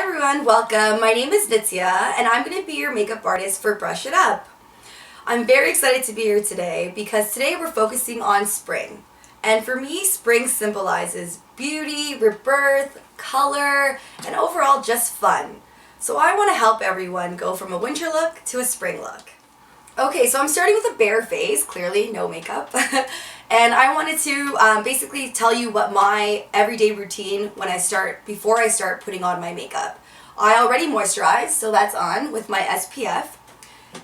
everyone, welcome. My name is Nitya and I'm going to be your makeup artist for Brush It Up. I'm very excited to be here today because today we're focusing on spring. And for me, spring symbolizes beauty, rebirth, color, and overall just fun. So I want to help everyone go from a winter look to a spring look. Okay, so I'm starting with a bare face, clearly no makeup. And I wanted to basically tell you what my everyday routine before I start putting on my makeup. I already moisturize, so that's on with my SPF.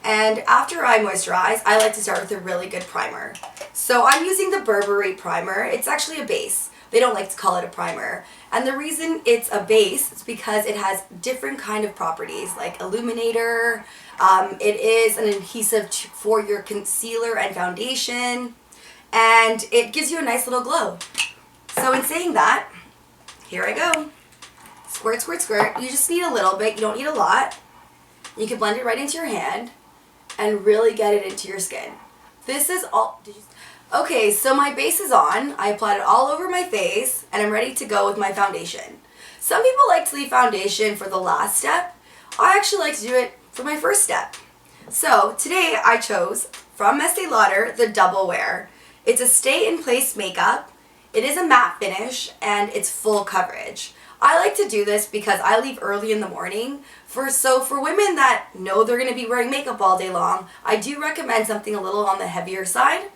And after I moisturize, I like to start with a really good primer. So I'm using the Burberry primer. It's actually a base. They don't like to call it a primer. And the reason it's a base is because it has different kind of properties like illuminator. It is an adhesive for your concealer and foundation. And it gives you a nice little glow. So in saying that, here I go. Squirt, squirt, squirt. You just need a little bit. You don't need a lot. You can blend it right into your hand and really get it into your skin. This is all. Okay, so my base is on. I applied it all over my face and I'm ready to go with my foundation. Some people like to leave foundation for the last step. I actually like to do it for my first step. So today I chose from Estee Lauder the Double Wear. It's a stay-in-place makeup. It is a matte finish and it's full coverage. I like to do this because I leave early in the morning. For women that know they're going to be wearing makeup all day long, I do recommend something a little on the heavier side,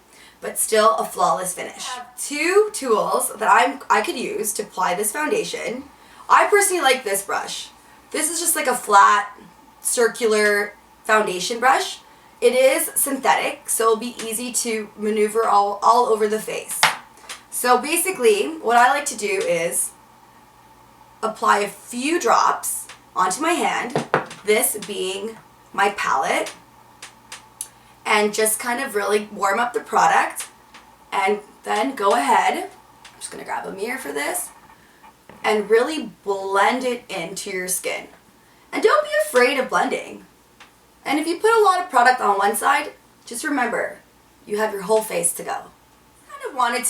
but still a flawless finish. I have two tools that I could use to apply this foundation. I personally like this brush. This is just like a flat, circular foundation brush. It is synthetic, so it'll be easy to maneuver all over the face. So basically, what I like to do is apply a few drops onto my hand, this being my palette, and just kind of really warm up the product, and then go ahead, I'm just going to grab a mirror for this, and really blend it into your skin. And don't be afraid of blending. And if you put a lot of product on one side, just remember, you have your whole face to go. I wanted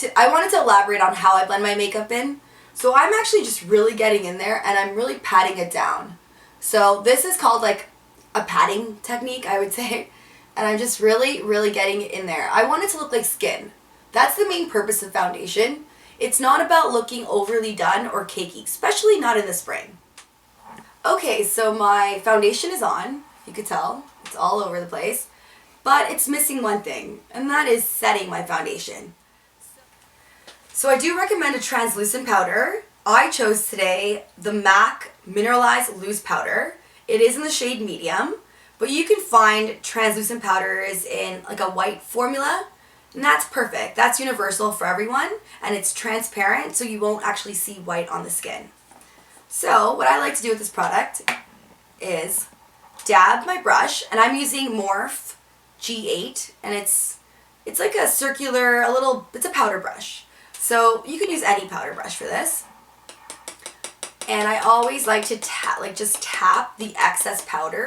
to elaborate on how I blend my makeup in. So I'm actually just really getting in there and I'm really patting it down. So this is called like a patting technique, I would say. And I'm just really, really getting it in there. I want it to look like skin. That's the main purpose of foundation. It's not about looking overly done or cakey, especially not in the spring. Okay, so my foundation is on. You could tell it's all over the place, but it's missing one thing, and that is setting my foundation. So I do recommend a translucent powder. I chose today the MAC Mineralized Loose Powder. It is in the shade medium, but you can find translucent powders in like a white formula, and that's perfect. That's universal for everyone, and it's transparent, so you won't actually see white on the skin. So what I like to do with this product is dab my brush, and I'm using Morphe G8, and it's like a circular, it's a powder brush. So you can use any powder brush for this. And I always like to just tap the excess powder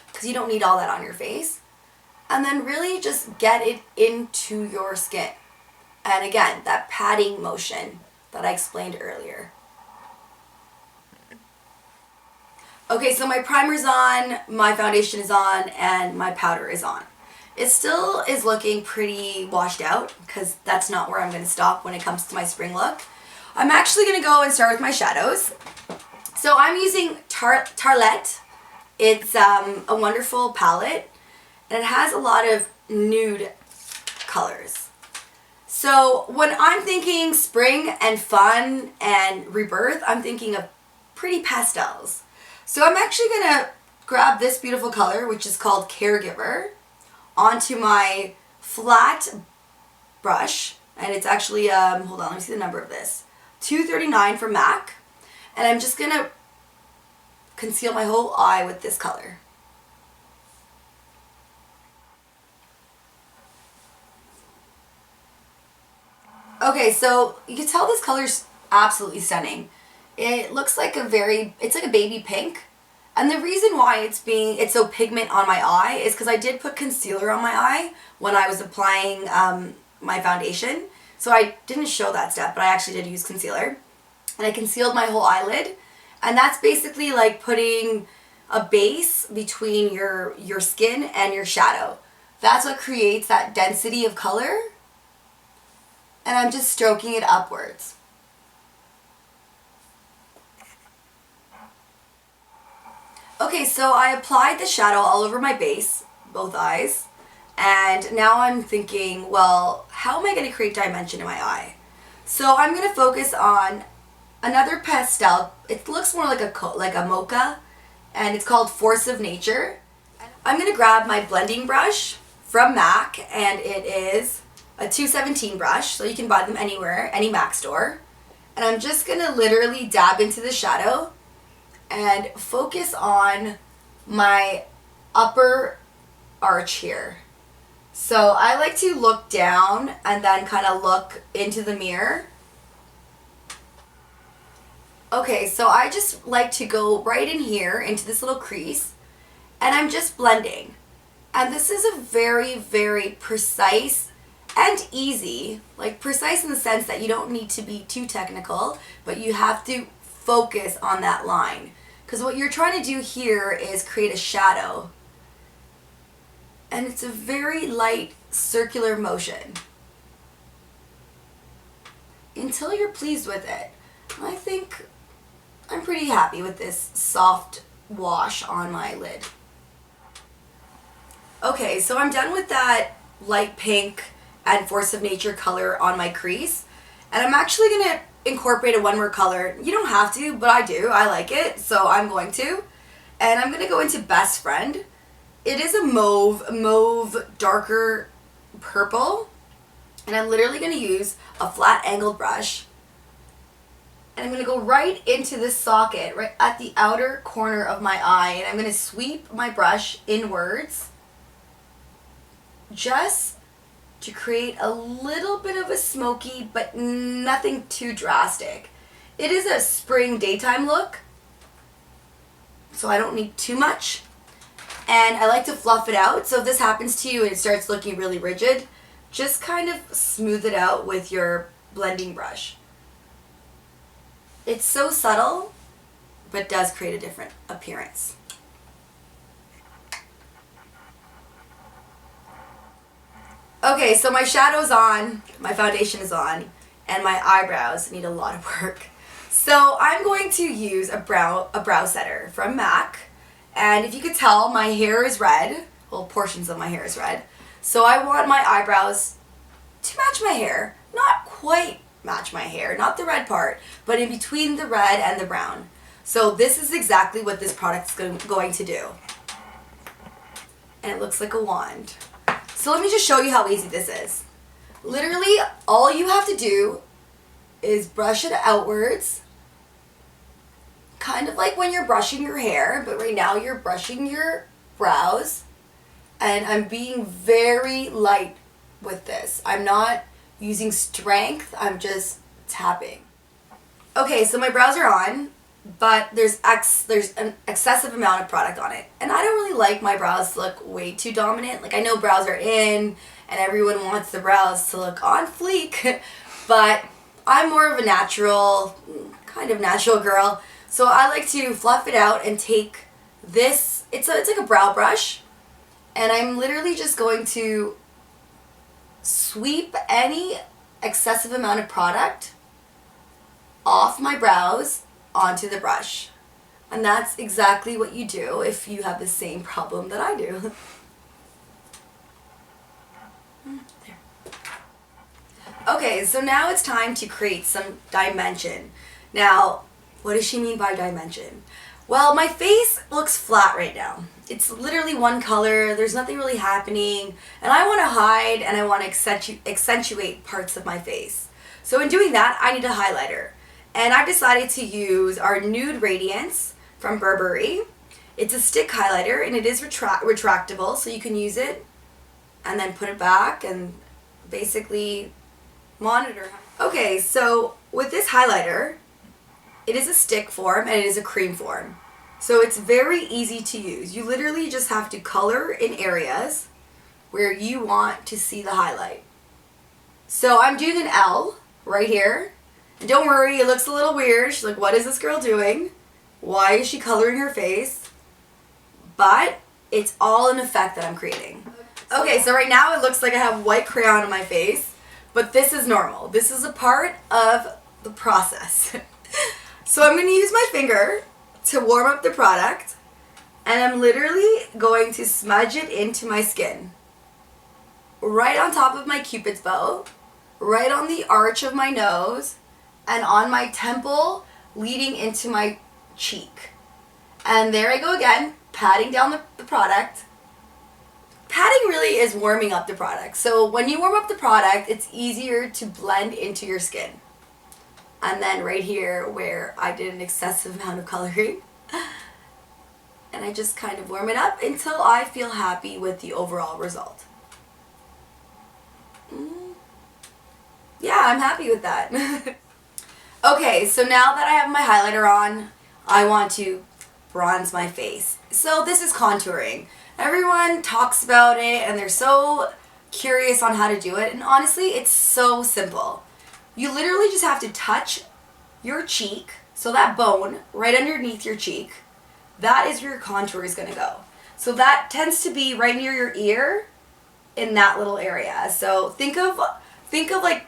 because you don't need all that on your face. And then really just get it into your skin. And again, that patting motion that I explained earlier. Okay, so my primer's on, my foundation is on, and my powder is on. It still is looking pretty washed out because that's not where I'm going to stop when it comes to my spring look. I'm actually going to go and start with my shadows. So I'm using Tartelette. It's a wonderful palette, and it has a lot of nude colors. So when I'm thinking spring and fun and rebirth, I'm thinking of pretty pastels. So I'm actually going to grab this beautiful color, which is called Caregiver, onto my flat brush. And it's actually, hold on, let me see the number of this. 239 from MAC. And I'm just going to conceal my whole eye with this color. Okay, so you can tell this color's absolutely stunning. It looks like it's like a baby pink. And the reason why it's so pigment on my eye is because I did put concealer on my eye when I was applying my foundation. So I didn't show that step, but I actually did use concealer. And I concealed my whole eyelid. And that's basically like putting a base between your skin and your shadow. That's what creates that density of color. And I'm just stroking it upwards. Okay, so I applied the shadow all over my base, both eyes. And now I'm thinking, well, how am I going to create dimension in my eye? So I'm going to focus on another pastel. It looks more like a mocha, and it's called Force of Nature. I'm going to grab my blending brush from MAC, and it is a 217 brush, so you can buy them anywhere, any MAC store. And I'm just going to literally dab into the shadow and focus on my upper arch here. So I like to look down and then kind of look into the mirror. Okay, so I just like to go right in here into this little crease, and I'm just blending. And this is a very, very precise and easy, like precise in the sense that you don't need to be too technical, but you have to focus on that line. Because what you're trying to do here is create a shadow. And it's a very light circular motion until you're pleased with it. I think I'm pretty happy with this soft wash on my lid. Okay, so I'm done with that light pink and Force of Nature color on my crease. And I'm actually going to incorporate a one more color. You don't have to, but I do. I like it, so I'm going to. And I'm going to go into Best Friend. It is a mauve, darker purple. And I'm literally going to use a flat angled brush. And I'm going to go right into this socket, right at the outer corner of my eye. And I'm going to sweep my brush inwards, just to create a little bit of a smoky, but nothing too drastic. It is a spring daytime look, so I don't need too much. And I like to fluff it out, so if this happens to you and it starts looking really rigid, just kind of smooth it out with your blending brush. It's so subtle, but does create a different appearance. Okay, so my shadow's on, my foundation is on, and my eyebrows need a lot of work. So I'm going to use a brow setter from MAC. And if you could tell, my hair is red. Well, portions of my hair is red. So I want my eyebrows to match my hair. Not quite match my hair, not the red part, but in between the red and the brown. So this is exactly what this product is going to do. And it looks like a wand. So let me just show you how easy this is. Literally, all you have to do is brush it outwards, kind of like when you're brushing your hair, but right now you're brushing your brows. And I'm being very light with this. I'm not using strength, I'm just tapping. Okay, so my brows are on, but there's an excessive amount of product on it. And I don't really like my brows to look way too dominant. Like, I know brows are in and everyone wants the brows to look on fleek, but I'm more of a kind of natural girl. So I like to fluff it out and take this, it's like a brow brush, and I'm literally just going to sweep any excessive amount of product off my brows onto the brush. And that's exactly what you do if you have the same problem that I do. There. Okay, so now it's time to create some dimension. Now, what does she mean by dimension? Well, my face looks flat right now. It's literally one color, there's nothing really happening, and I want to hide and I want to accentuate parts of my face. So in doing that, I need a highlighter. And I've decided to use our Nude Radiance from Burberry. It's a stick highlighter and it is retractable, so you can use it and then put it back and basically monitor. Okay, so with this highlighter, it is a stick form and it is a cream form. So it's very easy to use. You literally just have to color in areas where you want to see the highlight. So I'm doing an L right here. And don't worry, it looks a little weird. She's like, what is this girl doing? Why is she coloring her face? But it's all an effect that I'm creating. Okay, so right now it looks like I have white crayon on my face, but this is normal. This is a part of the process. So I'm going to use my finger to warm up the product, and I'm literally going to smudge it into my skin. Right on top of my cupid's bow, right on the arch of my nose, and on my temple leading into my cheek. And there I go again, patting down the product. Patting really is warming up the product. So when you warm up the product, it's easier to blend into your skin. And then right here where I did an excessive amount of coloring, and I just kind of warm it up until I feel happy with the overall result. Yeah, I'm happy with that. Okay, so now that I have my highlighter on, I want to bronze my face. So this is contouring. Everyone talks about it and they're so curious on how to do it, and honestly, it's so simple. You literally just have to touch your cheek, so that bone right underneath your cheek, that is where your contour is going to go. So that tends to be right near your ear in that little area. So think of like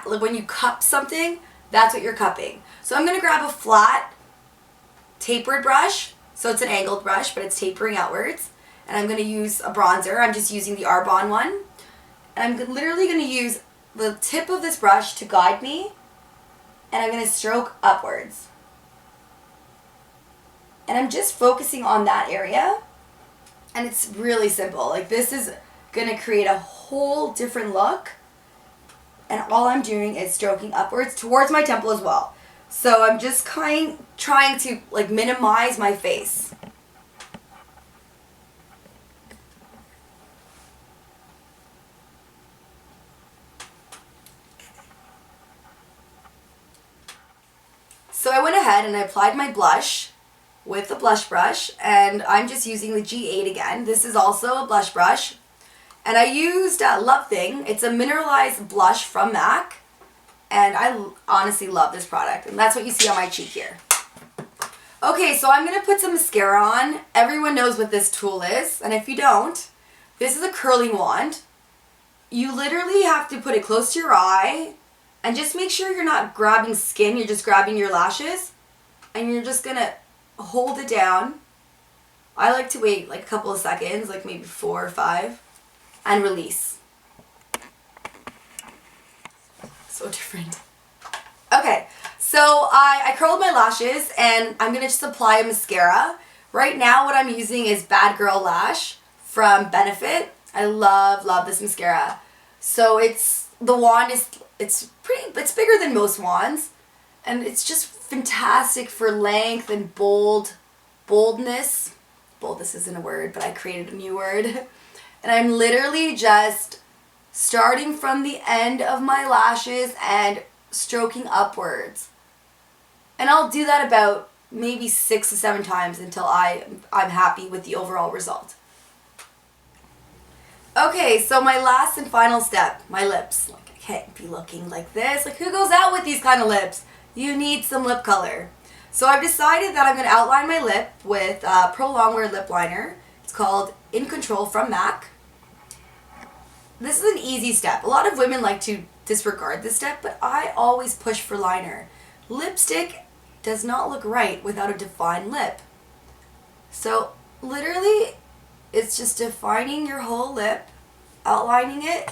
when you cup something, that's what you're cupping. So I'm going to grab a flat tapered brush. So it's an angled brush, but it's tapering outwards. And I'm going to use a bronzer. I'm just using the Arbonne one. And I'm literally going to use the tip of this brush to guide me. And I'm going to stroke upwards. And I'm just focusing on that area. And it's really simple. Like, this is going to create a whole different look. And all I'm doing is stroking upwards towards my temple as well. So I'm just trying to like minimize my face. So I went ahead and I applied my blush with the blush brush, and I'm just using the G8 again. This is also a blush brush. And I used Love Thing. It's a mineralized blush from MAC. And I honestly love this product. And that's what you see on my cheek here. Okay, so I'm going to put some mascara on. Everyone knows what this tool is. And if you don't, this is a curling wand. You literally have to put it close to your eye. And just make sure you're not grabbing skin. You're just grabbing your lashes. And you're just going to hold it down. I like to wait like a couple of seconds, like maybe 4 or 5. And release. So different. Okay, so I curled my lashes and I'm going to just apply a mascara. Right now what I'm using is Bad Girl Lash from Benefit. I love this mascara. So the wand is, it's bigger than most wands, and it's just fantastic for length and boldness. Boldness isn't a word, but I created a new word. And I'm literally just starting from the end of my lashes and stroking upwards. And I'll do that about maybe 6 to 7 times until I'm happy with the overall result. Okay, so my last and final step, my lips. Like, I can't be looking like this. Like, who goes out with these kind of lips? You need some lip color. So I've decided that I'm going to outline my lip with Pro Longwear lip liner. It's called In Control from MAC. This is an easy step. A lot of women like to disregard this step, but I always push for liner. Lipstick does not look right without a defined lip. So literally, it's just defining your whole lip, outlining it,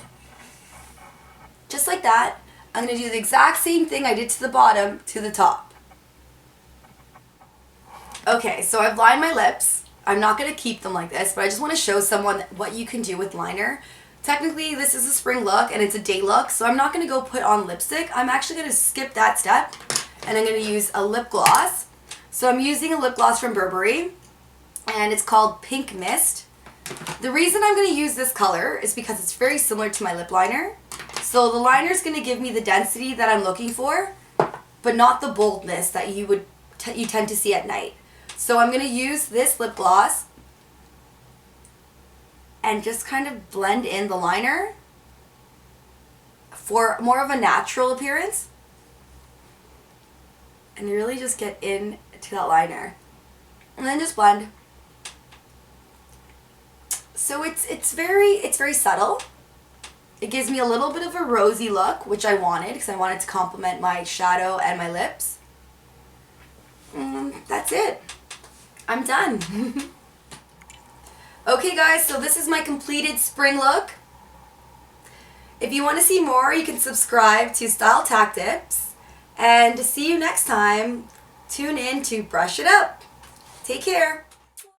just like that. I'm going to do the exact same thing I did to the bottom to the top. Okay, so I've lined my lips. I'm not going to keep them like this, but I just want to show someone what you can do with liner. Technically, this is a spring look and it's a day look, so I'm not going to go put on lipstick. I'm actually going to skip that step, and I'm going to use a lip gloss. So I'm using a lip gloss from Burberry, and it's called Pink Mist. The reason I'm going to use this color is because it's very similar to my lip liner. So the liner is going to give me the density that I'm looking for, but not the boldness that you tend to see at night. So I'm going to use this lip gloss and just kind of blend in the liner for more of a natural appearance. And you really just get into that liner. and then just blend. So it's very subtle. It gives me a little bit of a rosy look, which I wanted because I wanted to complement my shadow and my lips. That's it. I'm done. Okay guys, so this is my completed spring look. If you want to see more, you can subscribe to Style Tactics. And to see you next time, tune in to Brush It Up. Take care.